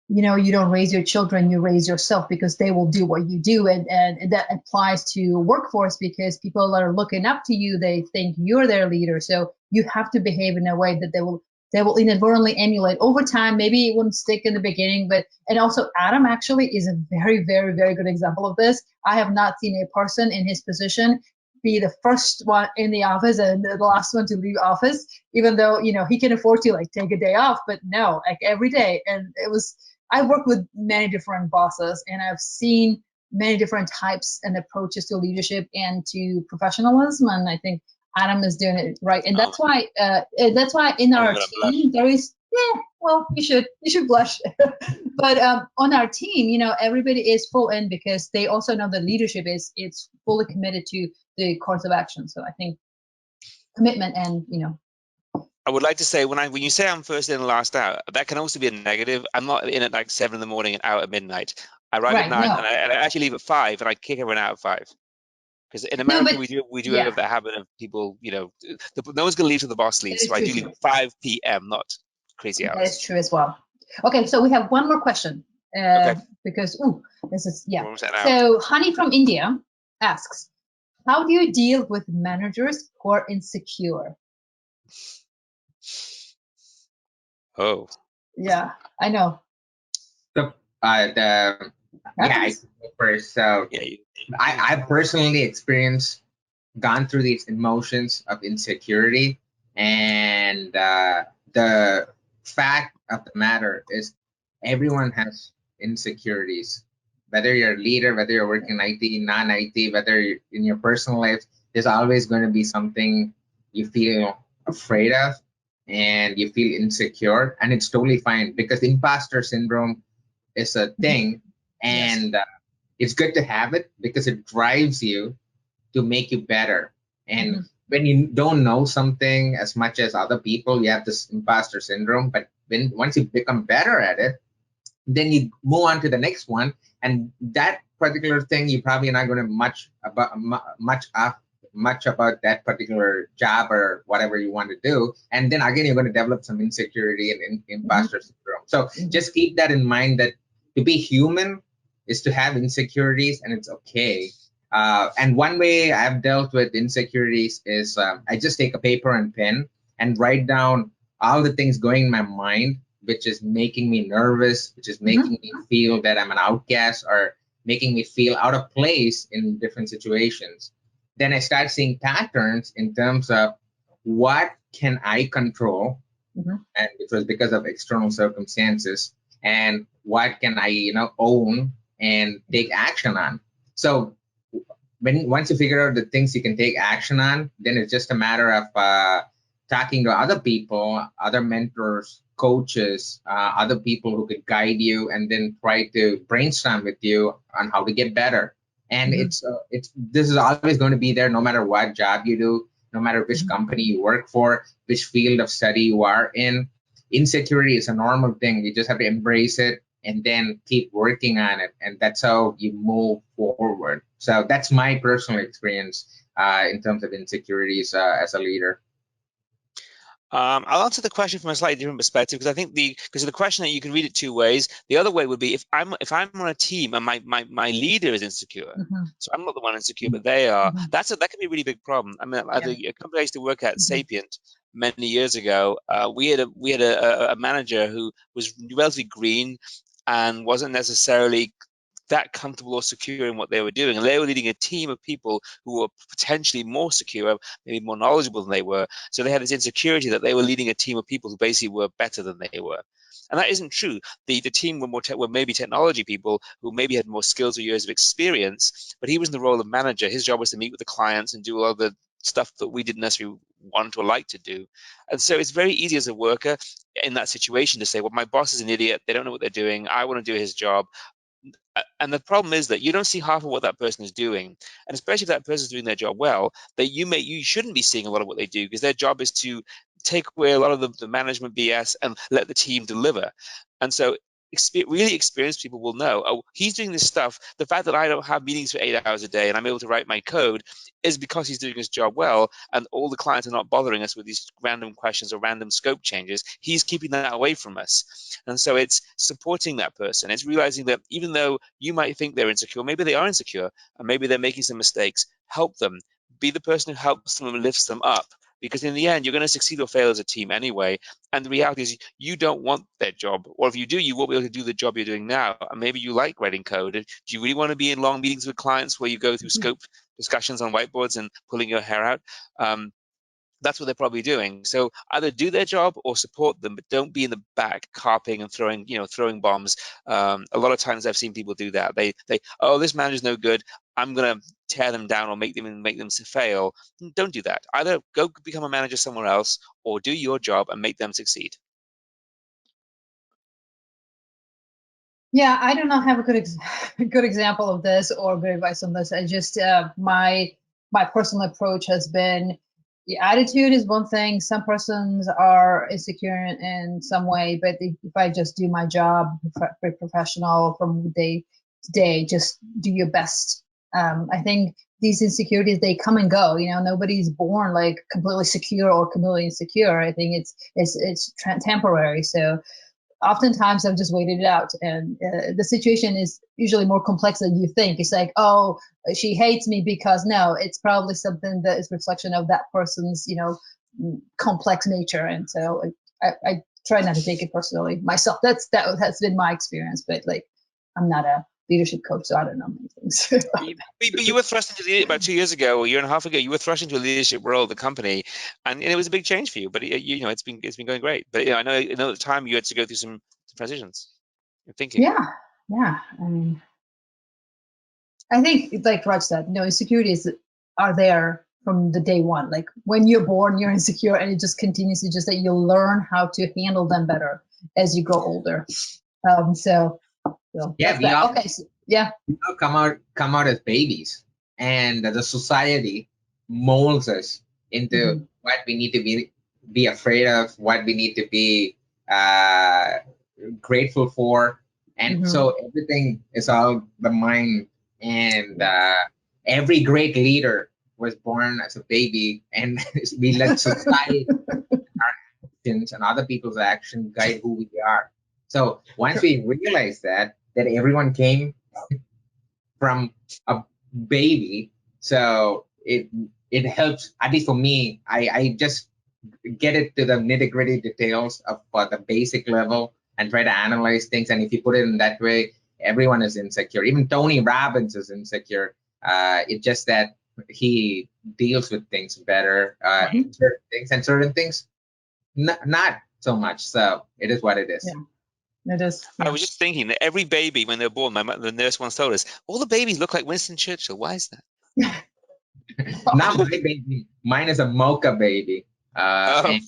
you don't raise your children, you raise yourself, because they will do what you do, and that applies to workforce, because people are looking up to you, they think you're their leader, so you have to behave in a way that they will inadvertently emulate over time. Maybe it wouldn't stick in the beginning, and also Adam actually is a very, very, very good example of this. I have not seen a person in his position be the first one in the office and the last one to leave office, even though he can afford to like take a day off, but no, like every day. And I worked with many different bosses, and I've seen many different types and approaches to leadership and to professionalism, and I think Adam is doing it right. And that's why in our team there is, well, you should blush. But on our team, everybody is full in, because they also know that leadership it's fully committed to the course of action. So I think commitment and I would like to say, when you say I'm first in and last out, that can also be a negative. I'm not in at like 7 in the morning and out at midnight. I arrive at 9 and I actually leave at 5, and I kick everyone out at 5. Because in America we do have the habit of people, no one's going to leave till the boss leaves. So I do leave at 5 p.m., not crazy hours. That is true as well. Okay, so we have one more question. Because this is So Honey from India asks, how do you deal with managers who are insecure? Oh. Yeah, I know. So I personally gone through these emotions of insecurity, and the fact of the matter is everyone has insecurities. Whether you're a leader, whether you're working IT, non-IT, whether you're in your personal life, there's always going to be something you feel afraid of and you feel insecure, and it's totally fine, because imposter syndrome is a thing, and it's good to have it because it drives you to make you better. And when you don't know something as much as other people, you have this imposter syndrome. But once you become better at it, then you move on to the next one, and that particular thing you're probably not going to much about that particular job or whatever you want to do, and then again you're going to develop some insecurity and imposter syndrome. So just keep that in mind, that to be human is to have insecurities, and it's okay. And one way I've dealt with insecurities is I just take a paper and pen and write down all the things going in my mind, which is making me nervous, which is making me feel that I'm an outcast, or making me feel out of place in different situations. Then I start seeing patterns in terms of what can I control, and it was because of external circumstances, and what can I own and take action on. So once you figure out the things you can take action on, then it's just a matter of talking to other people, other mentors, coaches, other people who could guide you, and then try to brainstorm with you on how to get better. And this is always going to be there, no matter what job you do, no matter which company you work for, which field of study you are in. Insecurity is a normal thing. You just have to embrace it and then keep working on it, and that's how you move forward. So that's my personal experience in terms of insecurities as a leader. I'll answer the question from a slightly different perspective, because I think because of the question that you can read it two ways. The other way would be if I'm on a team and my leader is insecure, so I'm not the one insecure, but they are. That can be a really big problem. I mean, at a company I used to work at, Sapient, many years ago, we had a manager who was relatively green and wasn't necessarily that comfortable or secure in what they were doing, and they were leading a team of people who were potentially more secure, maybe more knowledgeable than they were. So they had this insecurity that they were leading a team of people who basically were better than they were, and that isn't true. The team were maybe technology people who maybe had more skills or years of experience, but he was in the role of manager. His job was to meet with the clients and do all the stuff that we didn't necessarily want or like to do. And so it's very easy as a worker in that situation to say, well, my boss is an idiot, they don't know what they're doing, I want to do his job. And the problem is that you don't see half of what that person is doing, and especially if that person is doing their job well, that you shouldn't be seeing a lot of what they do, because their job is to take away a lot of the management BS and let the team deliver. And so really experienced people will know, oh, he's doing this stuff. The fact that I don't have meetings for 8 hours a day and I'm able to write my code is because he's doing his job well, and all the clients are not bothering us with these random questions or random scope changes. He's keeping that away from us. And so it's supporting that person. It's realizing that even though you might think they're insecure, maybe they are insecure, and maybe they're making some mistakes. Help them. Be the person who helps them and lifts them up. Because in the end, you're going to succeed or fail as a team anyway. And the reality is you don't want their job. Or if you do, you won't be able to do the job you're doing now. And maybe you like writing code. Do you really want to be in long meetings with clients where you go through scope discussions on whiteboards and pulling your hair out? That's what they're probably doing. So either do their job or support them, but don't be in the back carping and throwing bombs. A lot of times I've seen people do that. They oh, this manager's no good, I'm gonna tear them down or make them fail. Don't do that. Either go become a manager somewhere else or do your job and make them succeed. Yeah, I do not have a good example of this or good advice on this. I just my personal approach has been, the attitude is one thing. Some persons are insecure in some way, but if I just do my job, be professional from day to day, just do your best. I think these insecurities, they come and go. Nobody's born like completely secure or completely insecure. I think it's temporary. So oftentimes I've just waited it out, and the situation is usually more complex than you think. It's like, oh, she hates me because, no, it's probably something that is reflection of that person's complex nature. And so I try not to take it personally myself. That's been my experience, but like, I'm not a leadership coach, so I don't know many things. But you were thrust into about 2 years ago, or a year and a half ago, you were thrust into a leadership role of the company, and it was a big change for you. But it's been going great. But I know at the time you had to go through some transitions in thinking. Yeah. I mean, I think, like Raj said, insecurities are there from the day one. Like when you're born, you're insecure, and it just continues to just that you learn how to handle them better as you grow older. So yeah, we all, okay. So, yeah, we all come out as babies, and the society molds us into what we need to be afraid of, what we need to be grateful for, and so everything is all the mind. And every great leader was born as a baby, and we let society, our actions, and other people's actions guide who we are. So once we realize that everyone came from a baby, so it helps, at least for me. I just get it to the nitty-gritty details of the basic level and try to analyze things. And if you put it in that way, everyone is insecure. Even Tony Robbins is insecure. It's just that he deals with things better, certain things not so much. So it is what it is. Yeah, it is. Yeah. I was just thinking that every baby, when they're born, the nurse once told us, all the babies look like Winston Churchill. Why is that? Not my baby. Mine is a mocha baby. And,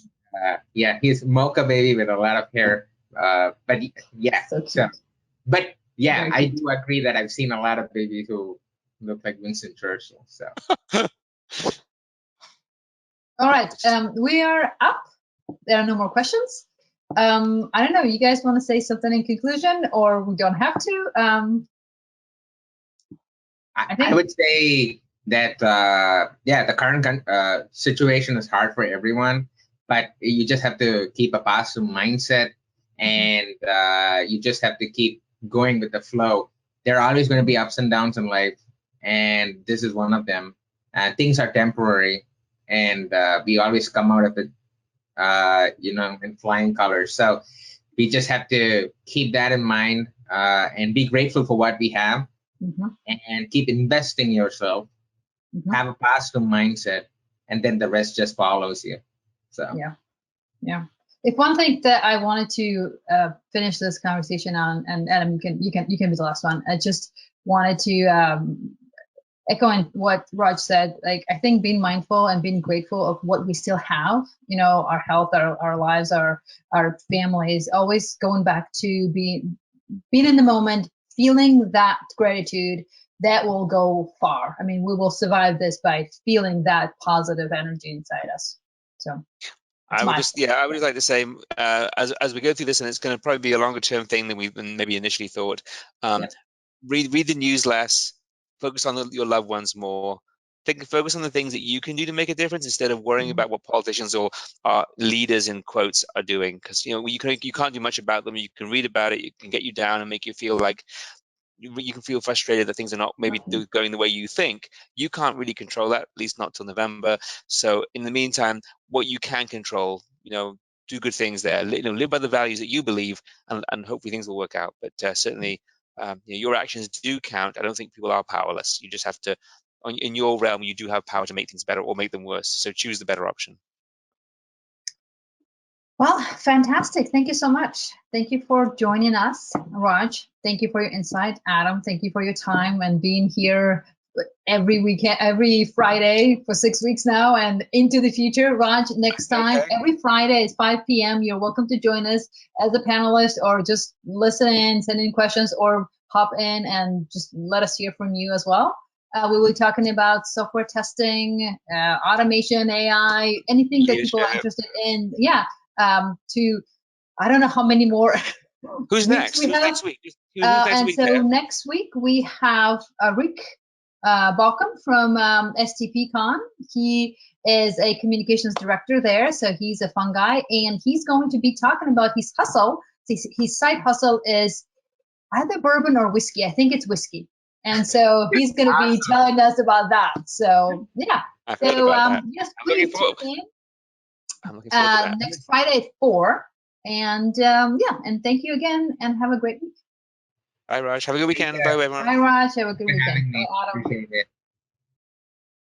he's mocha baby with a lot of hair. But yeah, but yeah, I do agree that I've seen a lot of babies who look like Winston Churchill. So. All right, we are up. There are no more questions. I don't know. You guys want to say something in conclusion, or we don't have to? I would say that the current situation is hard for everyone, but you just have to keep a positive mindset, and you just have to keep going with the flow. There are always going to be ups and downs in life, and this is one of them. Things are temporary, and we always come out of it, in flying colors. So we just have to keep that in mind, and be grateful for what we have, and keep investing yourself. Have a positive mindset, and then the rest just follows you. So yeah. If one thing that I wanted to finish this conversation on, and Adam, you can be the last one. I just wanted to echoing what Raj said. Like, I think being mindful and being grateful of what we still have, our health, our lives, our families, always going back to being in the moment, feeling that gratitude, that will go far. I mean, we will survive this by feeling that positive energy inside us. So I would just like to say, as we go through this, and it's going to probably be a longer term thing than we've maybe initially thought. Read the news less, focus on your loved ones more. Focus on the things that you can do to make a difference instead of worrying about what politicians or leaders in quotes are doing. Because you can't do much about them. You can read about it. It can get you down and make you feel like you can feel frustrated that things are not maybe going the way you think. You can't really control that, at least not till November. So in the meantime, what you can control, do good things there. Live by the values that you believe, and hopefully things will work out. But certainly, your actions do count. I don't think people are powerless. You just have to, in your realm, you do have power to make things better or make them worse. So choose the better option. Well, fantastic. Thank you so much. Thank you for joining us, Raj. Thank you for your insight. Adam, thank you for your time and being here every weekend, every Friday for 6 weeks now and into the future. Raj, next time, every Friday at 5 p.m., you're welcome to join us as a panelist, or just listen in, send in questions, or hop in and just let us hear from you as well. We will be talking about software testing, automation, AI, anything that people are interested in. I don't know how many more. Who's next? Who's next week? Next week we have Rick Baucom from STPCon. He is a communications director there, so he's a fun guy, and he's going to be talking about his hustle. His side hustle is either bourbon or whiskey. I think it's whiskey. And so he's going to be telling us about that. So yeah. Yes, please tune in. I'm looking forward to that. Next Friday at 4. And and thank you again, and have a great week. Bye, Raj. Have a good weekend. Bye, everyone. Bye, Raj. Have a good weekend. Bye, Adam. Appreciate it.